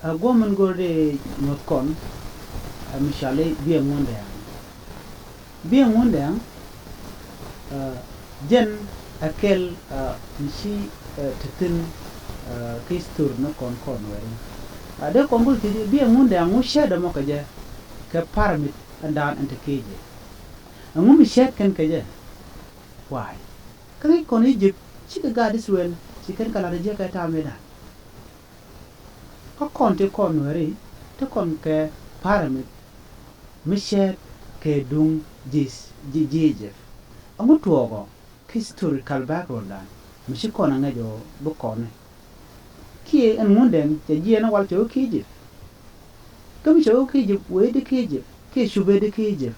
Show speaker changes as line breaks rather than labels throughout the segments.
Goman go de not con, Michelle Biee ngundeng. Biee ngundeng, jen akel mishi titin kistur no con wari. De con go to Biee ngundeng ngu share the mokaje, ke paramit and down and keje. And when we share can kaje. Why? Can I con Egypt? She can guard this well, she can call a jack at Ameda. How con te con wari, to con ke paramit, Michelle ke dung jijef. A good to historical background. Mishikon and Najo Bocone. Key and ngundeng, the Giana Walter Kijif. Come show Kijif, way the Kijif, Kishube the Kijif.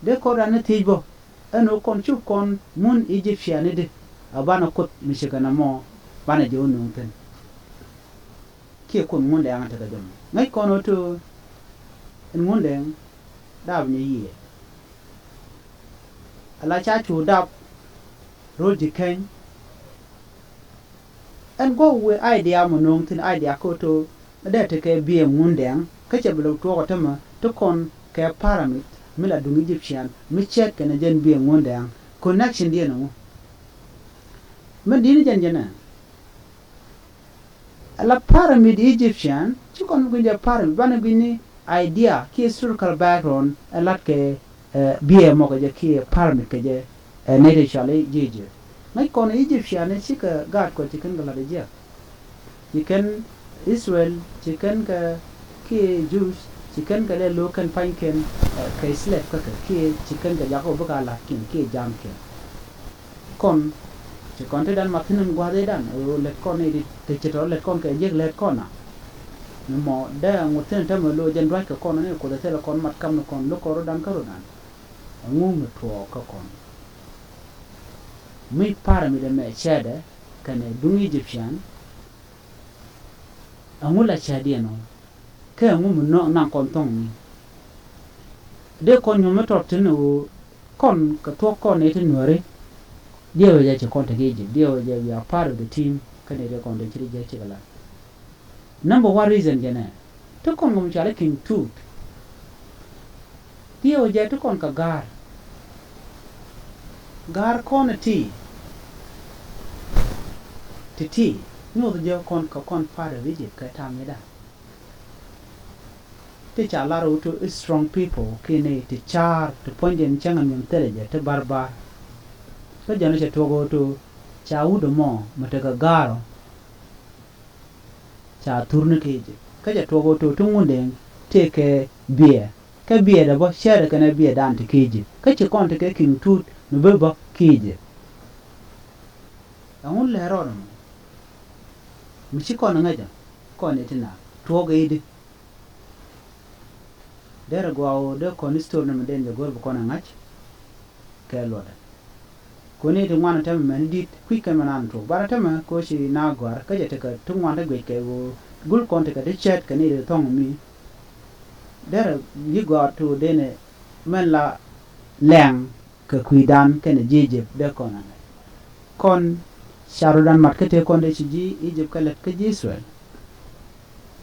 They call an table, and no conchu con moon Egyptianity, a banner cut Michiganamo, Banajo Nunton. Key con ngundeng at the dome. Make con or two and ngundeng, down a year. A la chachu dab, Roji Ken. And go with idea monongtin idea koto, there take a Biee ngundeng, catchable to water to con care paramit, Mila dung Egyptian, Michet and a gen Biee ngundeng, connection dear no. Medina Jana. A la paramid Egyptian, Chukon with your paramid, Banabini idea, key historical background, a latke Biee mokaja key paramid kaje, a native chalet jiji. Like con Egyptian and chicken guard ko chicken galadija. Chicken Israel, chicken ke Jews, chicken ka le local panken ka slave ka ke chicken ka yako baka la kin ke jam ke. Con chicken te dan matinum guade dan o let con edit te chito let con ka jeg let con na. Mo da ngoten tamo lo jen right ka con ne ko da tele con mat kam no con lo ko dan ka ro dan. Ngum to ka con. Me paramid me chede kane dung Egyptian angula chadiano ke ngum no na kontong ni de kon nyume tortino kon ka to kon ete nuore dio ya che konta geje dio ya we are part of the team kane de kon de chiri je chigala number one reason jene to kon ngum chale king tooth dio ya to kon ka gar kon ti Titi, no the joke con part of Egypt, Katamida. Teach a lot of strong people, kine, to char, to point in Changam intelligent, to barbar. So Janisha to go to Chaudo Mo, Mataka Garo, Cha Turniki, Kaja to go to ngundeng, take a beer. Ka beer the boss share can I be a dante cage. Catch a con take king tooth, no bubba cage. I only her Michikon ngaja kon etina toga idi dera go de kon store na den de gor ko na ngach ke loda koni de ngwana tam men dit quick man to bara tam ko shi na gwar ka jete ka tungwa de gwe ke go gul kon te ka de chat ka ni de tong mi dera yi go to dene men la leng ka kuidan ke ne jeje de kon Sharudan markete konde chiji Egypt kalet ke Israel.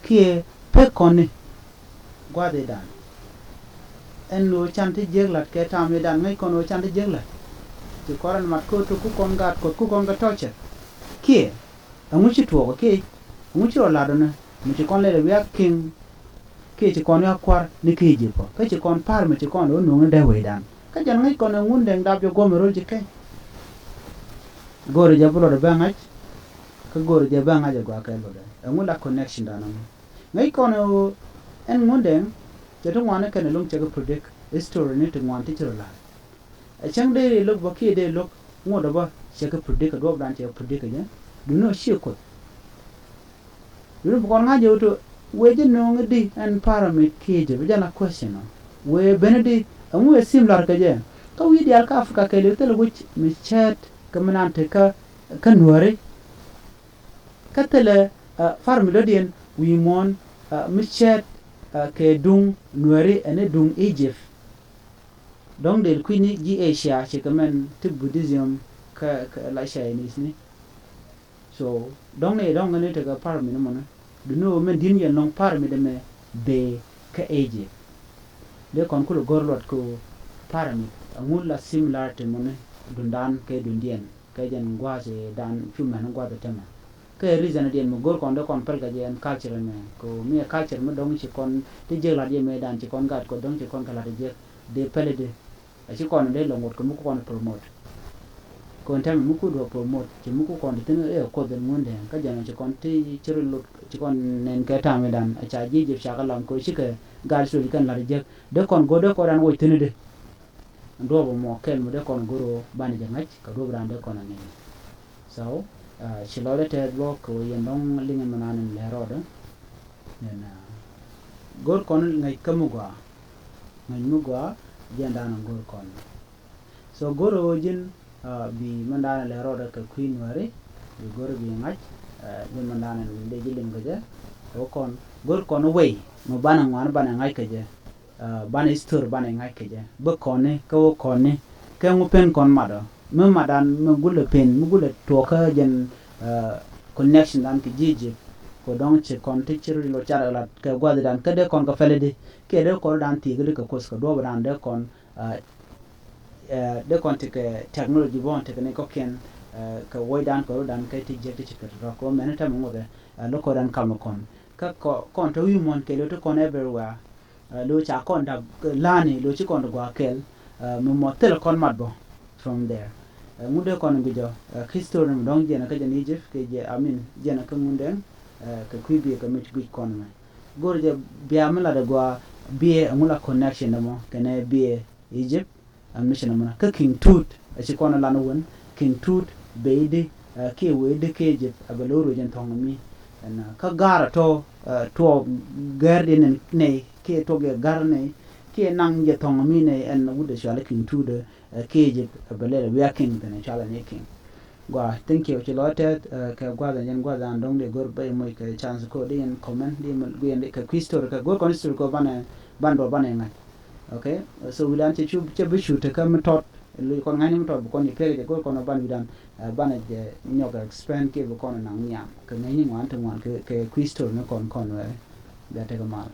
Kie pe kone gwade dan. En no chante jeglat ke tame dan ngai kono chante jeglat. Ti koran mat ko to ku kon gat ko ku kon ga toche. Kie amuchi to ke amuchi ola dona muchi kon le ya king ke ti kon ya kwar ni ke jipo. Ke ti kon par me ti kon no ngade we dan. Ka jan ngai kono ngundeng dab yo gomero jike. Gore jabulo de bangach ka gore je bangaje gwa ka lo de ngula connection dana ngai kono en ngundeng je to ngwana kan lung che ko predict story ni to ngwan ti la a chang de lo ba ki de lo ngodo ba che ko predict do dan che predict je du no shi ko du ko nga je to we je no ngadi en paramit ki je ba na question we benedi amu similar ka je ka wi di al ka afrika ke le to lo mi chat Kamanante ka nuare katele farmilodian we mon michet ke dung nuare ene dung Egypt dong del kwini gi Asia che kamen to Buddhism ka la Chinese ni so dong ne te ka farmino mona no men din yen long par mi de me be ka Egypt de kon kulo gorlot ko paramit angul la similar te mone dundan ke dundien ke jen ngwaje dan fuman ngwaje tema ke reason dien mo gor kon de kon pel ga jen culture me ko mi culture mo dong ci kon te je la die me dan ci kon gat ko dong ci kon kala de pele de ci kon de longot ko mu kon promote kon tam mu ko do promote ci mu ko kon te ko de ngundeng ka jen ci kon te ci lot ci kon nen ke tame dan cha ji je shakalam ko ci ke gal so kan la de kon go de ko dan wo tene de ndobo mo kel mo de kon goro bani jangach ka do brande kon ne so shilole te do ko yendong linga manan le roda na gor kon ngai kamugwa ngai mugwa jenda na gor kon so goro jin bi mandana le roda ka queen wari bi goro bi ngach bi mandana de jilin gaje o kon gor kon we mo bana ngwan bana ngai kaje bana istur bana ngai kaje be konne ko konne ke ngupen kon mado me madan me gulle pen me gulle to ka jen connection dan ki jiji ko don che kon te chiru lo chara la ke gwadi dan ke de kon ka fele de ke de ko dan ti gele ka kos ka do dan de kon te ke technology bon te ne ko ken ka woy dan ko dan ke ti je te ka ko men ta mo de lo ko dan kam kon ka ko kon to wi mon ke lo to kon everywhere lo cha kon da lani lo chi kon gwa kel mo mo tel kon madbo from there ngude kon bijo history mo dong jena ka jen Egypt ke je amin jena ka ngundeng ka kuibi ka mit gui kon ma gor je biamla de gwa Biee amula connection mo kene Biee Egypt mission mo ka king tut a chi kon la no won king tut beide ke wede ke Egypt abaloro jen tong mi na ka gara to garden ne ke to ge garne ke nang je tong mi ne en wude shala king tut ke Egypt abalere we king ne shala ne king gwa thank you chilote ka gwa da yen gwa da ndong de gor bay moy ka chance ko de en comment de mal gwen ka quistory ka gor kon ko bana bando bana ngai okay so wilan che chu che bishu te kam tot lu kon ngani tot ko ni pege gor kon ban widan bana je nyoga expand ke ko nang nyam ka ngani wan te wan ke quistory ne kon we da te ka mal